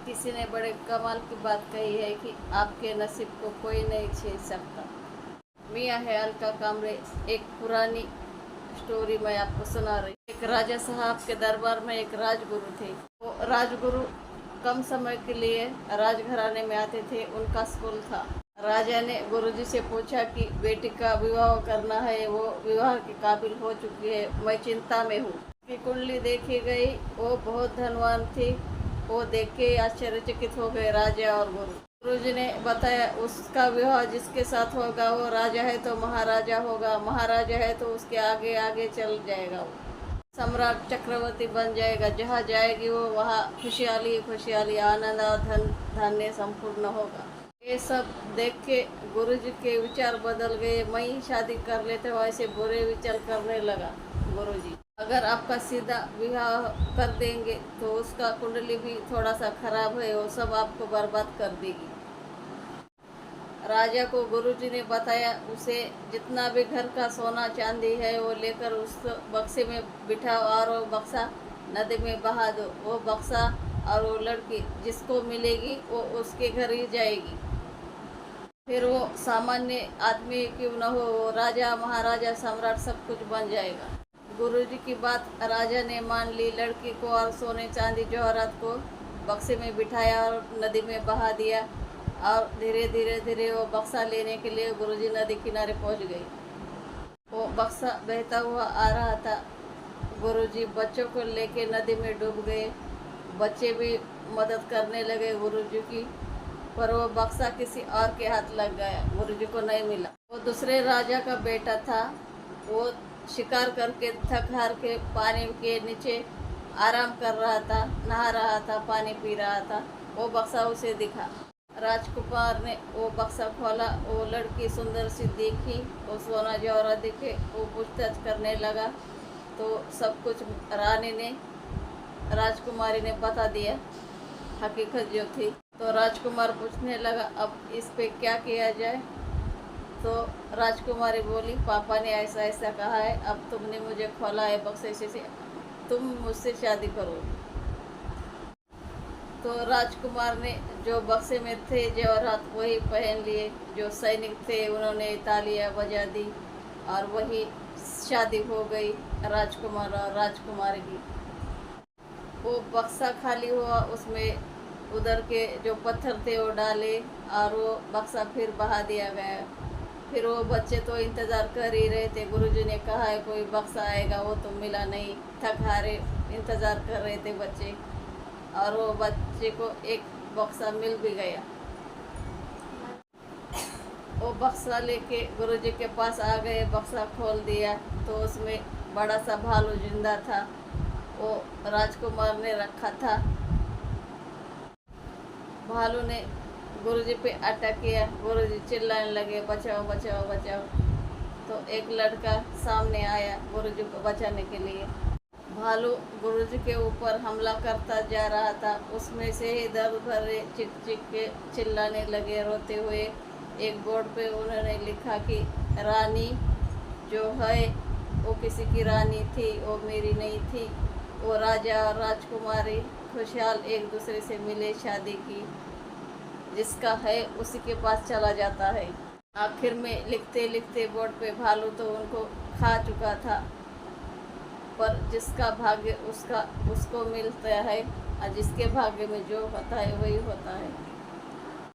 किसी ने बड़े कमाल की बात कही है कि आपके नसीब को कोई नहीं छीन सकता। मियाँ ख्याल का कामरे। एक पुरानी स्टोरी मैं आपको सुना रही। एक राजा साहब के दरबार में एक राजगुरु थे। वो राजगुरु कम समय के लिए राजघराने में आते थे। उनका स्कूल था। राजा ने गुरुजी से पूछा कि बेटी का विवाह करना है, वो विवाह के काबिल हो चुकी है, मैं चिंता में हूँ। उसकी कुंडली देखी गई, वो बहुत धनवान थी। वो देख के आश्चर्यचकित हो गए राजा और गुरुजी ने बताया उसका विवाह जिसके साथ होगा वो राजा है तो महाराजा होगा, महाराजा है तो उसके आगे आगे चल जाएगा, वो सम्राट चक्रवर्ती बन जाएगा। जहाँ जाएगी वो वहाँ खुशहाली खुशहाली, आनंद और धन धान्य संपूर्ण होगा। ये सब देख के गुरुजी के विचार बदल गए। मैं ही शादी कर लेते हो ऐसे बुरे विचार करने लगा गुरुजी। अगर आपका सीधा विवाह कर देंगे तो उसका कुंडली भी थोड़ा सा खराब है, वो सब आपको बर्बाद कर देगी। राजा को गुरुजी ने बताया उसे जितना भी घर का सोना चांदी है वो लेकर उस बक्से में बिठाओ और वो बक्सा नदी में बहा दो। वो बक्सा और वो लड़की जिसको मिलेगी वो उसके घर ही जाएगी। फिर वो सामान्य आदमी क्यों न हो, वो राजा महाराजा सम्राट सब कुछ बन जाएगा। गुरुजी की बात राजा ने मान ली। लड़की को और सोने चांदी जवाहरात को बक्से में बिठाया और नदी में बहा दिया। और धीरे धीरे धीरे वो बक्सा लेने के लिए गुरुजी नदी किनारे पहुंच गई। वो बक्सा बहता हुआ आ रहा था। गुरुजी बच्चों को लेके नदी में डूब गए। बच्चे भी मदद करने लगे गुरुजी की, पर वो बक्सा किसी और के हाथ लग गया, गुरुजी को नहीं मिला। वो दूसरे राजा का बेटा था। वो शिकार करके थक हार के पानी के नीचे आराम कर रहा था, नहा रहा था, पानी पी रहा था। वो बक्सा उसे दिखा। राजकुमार ने वो बक्सा खोला। वो लड़की सुंदर सी देखी, वो सोना जवाहरात दिखे। वो पूछताछ करने लगा तो सब कुछ रानी ने राजकुमारी ने बता दिया, हकीकत जो थी। तो राजकुमार पूछने लगा अब इस पे क्या किया जाए। तो राजकुमारी बोली पापा ने ऐसा ऐसा कहा है, अब तुमने मुझे खोला है बक्से से, तुम मुझसे शादी करो। तो राजकुमार ने जो बक्से में थे जवाहरात वही पहन लिए। जो सैनिक थे उन्होंने तालियां बजा दी और वही शादी हो गई राजकुमार और राजकुमारी की। वो बक्सा खाली हुआ, उसमें उधर के जो पत्थर थे वो डाले और वो बक्सा फिर बहा दिया गया। फिर वो बच्चे तो इंतज़ार कर ही रहे थे। गुरुजी ने कहा है कोई बक्सा आएगा, वो तो मिला नहीं। थक हारे इंतज़ार कर रहे थे बच्चे, और वो बच्चे को एक बक्सा मिल भी गया। वो बक्सा लेके गुरुजी के पास आ गए। बक्सा खोल दिया तो उसमें बड़ा सा भालू जिंदा था, वो राजकुमार ने रखा था। भालू ने गुरुजी पे अटैक किया। गुरुजी चिल्लाने लगे बचाओ बचाओ बचाओ। तो एक लड़का सामने आया गुरुजी को बचाने के लिए। भालू गुरुजी के ऊपर हमला करता जा रहा था। उसमें से ही दर्द भरे चिक चिक के चिल्लाने लगे रोते हुए। एक बोर्ड पे उन्होंने लिखा कि रानी जो है वो किसी की रानी थी, वो मेरी नहीं थी। वो राजा और राजकुमारी खुशहाल एक दूसरे से मिले, शादी की। जिसका है उसी के पास चला जाता है। आखिर में लिखते लिखते बोर्ड पे भालू तो उनको खा चुका था, पर जिसका भाग्य उसको मिलता है और जिसके भाग्य में जो होता है वही होता है।